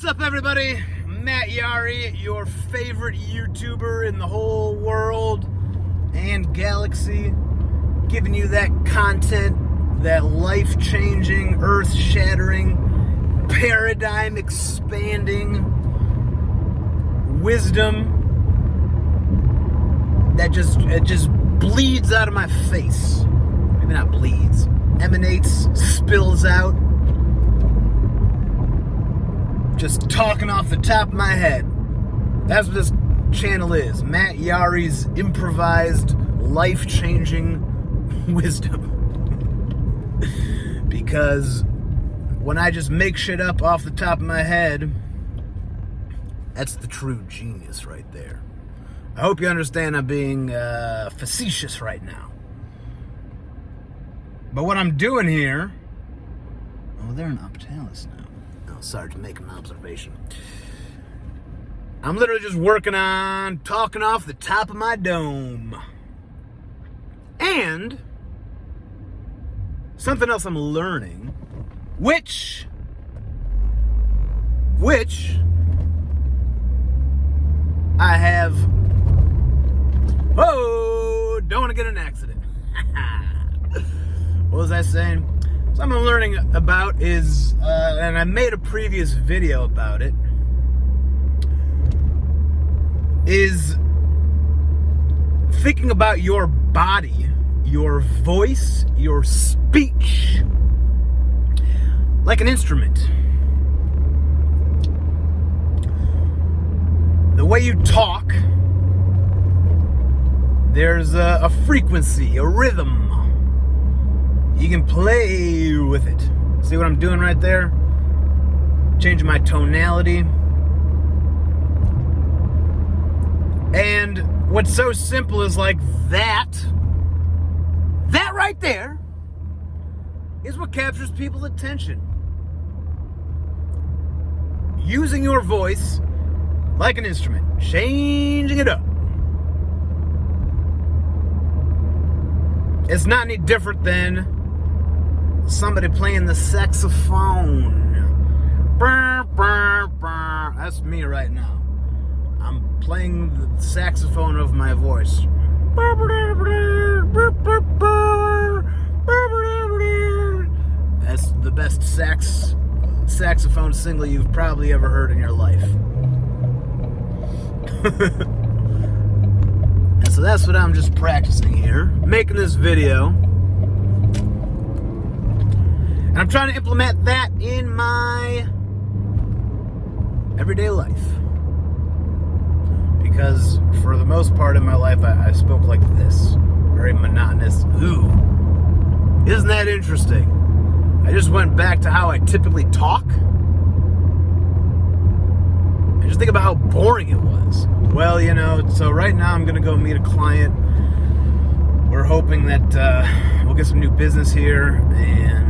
What's up, everybody? Matt Yari, your favorite YouTuber in the whole world and galaxy, giving you that content, that life-changing, earth-shattering, paradigm-expanding wisdom that just bleeds out of my face. Maybe not bleeds, emanates, spills out. Just talking off the top of my head. That's what this channel is. Matt Yari's improvised, life-changing wisdom. Because when I just make shit up off the top of my head, that's the true genius right there. I hope you understand I'm being facetious right now. But what I'm doing here... Oh, they're in Uptalis now. Oh, sorry to make an observation. I'm literally just working on talking off the top of my dome. And something else I'm learning, which I have... Whoa! Don't want to get in an accident. What was I saying? Something I'm learning about is, and I made a previous video about it, is thinking about your body, your voice, your speech, like an instrument. The way you talk, there's a frequency, a rhythm. You can play with it. See what I'm doing right there? Changing my tonality. And what's so simple is like that right there is what captures people's attention. Using your voice like an instrument, changing it up. It's not any different than somebody playing the saxophone. That's me right now. I'm playing the saxophone of my voice. That's the best saxophone single you've probably ever heard in your life. And so that's what I'm just practicing here, making this video. And I'm trying to implement that in my everyday life. Because for the most part of my life, I spoke like this. Very monotonous. Ooh. Isn't that interesting? I just went back to how I typically talk. And just think about how boring it was. Well, you know, so right now I'm going to go meet a client. We're hoping that we'll get some new business here, and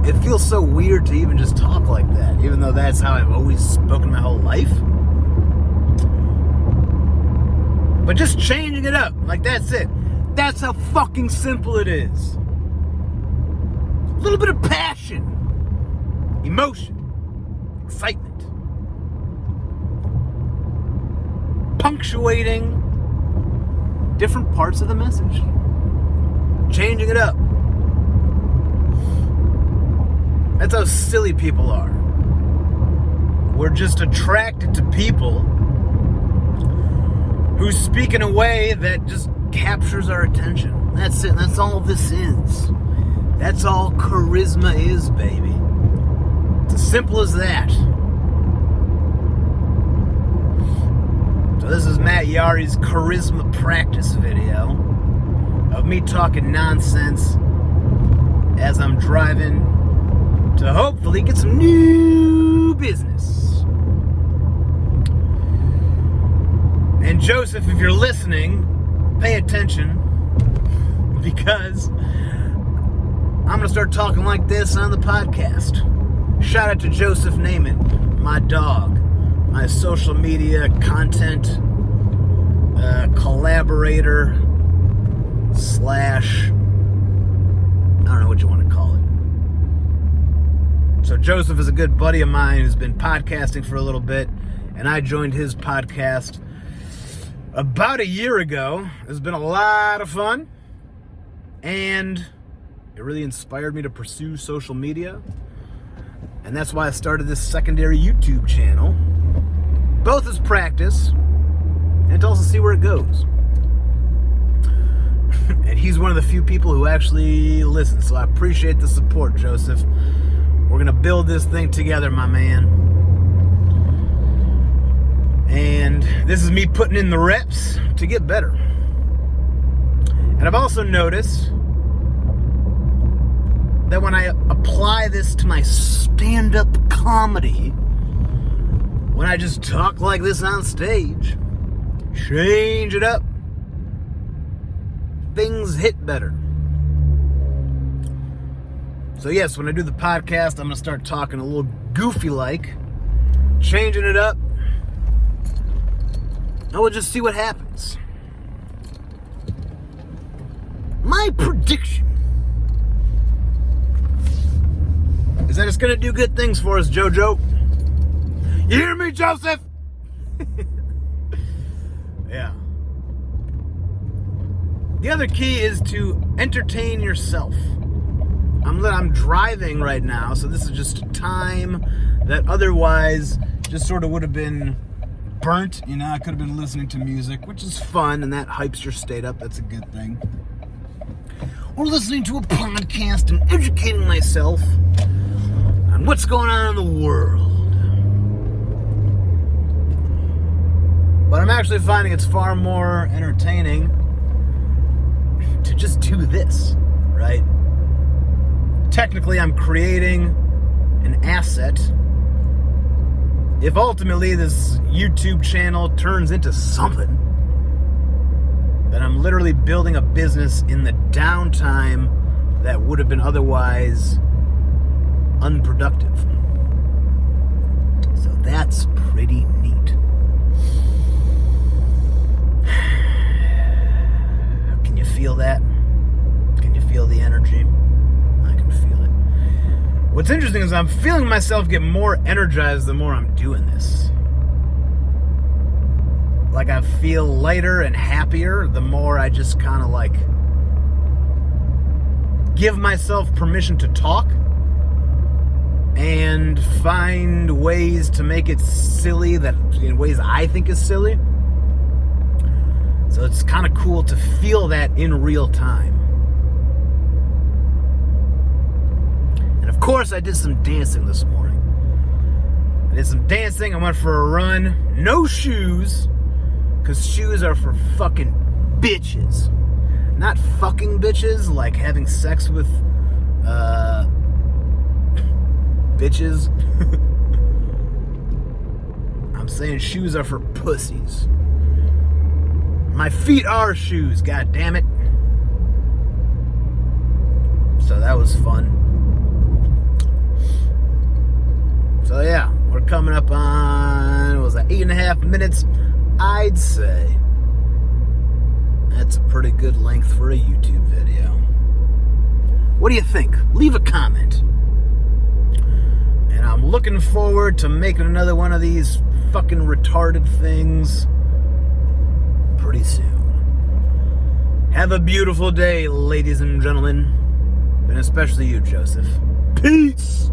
it feels so weird to even just talk like that, even though that's how I've always spoken my whole life. But just changing it up, like that's it. That's how fucking simple it is. A little bit of passion, emotion, excitement. Punctuating different parts of the message. Changing it up. That's how silly people are. We're just attracted to people who speak in a way that just captures our attention. That's it. That's all this is. That's all charisma is, baby. It's as simple as that. So this is Matt Yari's charisma practice video of me talking nonsense as I'm driving to hopefully get some new business. And Joseph, if you're listening, pay attention, because I'm gonna start talking like this on the podcast. Shout out to Joseph Naiman, my dog, my social media content collaborator / I don't know what you want to call it. So Joseph is a good buddy of mine who's been podcasting for a little bit, and I joined his podcast about a year ago. It's been a lot of fun, and it really inspired me to pursue social media, and that's why I started this secondary YouTube channel, both as practice and to also see where it goes. And he's one of the few people who actually listen, so I appreciate the support, Joseph. We're gonna build this thing together, my man. And this is me putting in the reps to get better. And I've also noticed that when I apply this to my stand-up comedy, when I just talk like this on stage, change it up, things hit better. So yes, when I do the podcast, I'm going to start talking a little goofy-like, changing it up, and we'll just see what happens. My prediction is that it's going to do good things for us, JoJo. You hear me, Joseph? Yeah. The other key is to entertain yourself. I'm driving right now, so this is just time that otherwise just sort of would have been burnt. You know, I could have been listening to music, which is fun, and that hypes your state up. That's a good thing. Or listening to a podcast and educating myself on what's going on in the world. But I'm actually finding it's far more entertaining to just do this, right? Technically, I'm creating an asset. If ultimately this YouTube channel turns into something, then I'm literally building a business in the downtime that would have been otherwise unproductive. So that's pretty neat. Can you feel that? Can you feel the energy? I can feel it. What's interesting is I'm feeling myself get more energized the more I'm doing this. Like I feel lighter and happier the more I just kind of like give myself permission to talk and find ways to make it silly, that in ways I think is silly. So it's kind of cool to feel that in real time. And of course, I did some dancing this morning. I did some dancing. I went for a run. No shoes, because shoes are for fucking bitches. Not fucking bitches, like having sex with, bitches. I'm saying shoes are for pussies. My feet are shoes, god damn it. So that was fun. So yeah, we're coming up on, what was that, 8.5 minutes? I'd say that's a pretty good length for a YouTube video. What do you think? Leave a comment. And I'm looking forward to making another one of these fucking retarded things pretty soon. Have a beautiful day, ladies and gentlemen. And especially you, Joseph. Peace!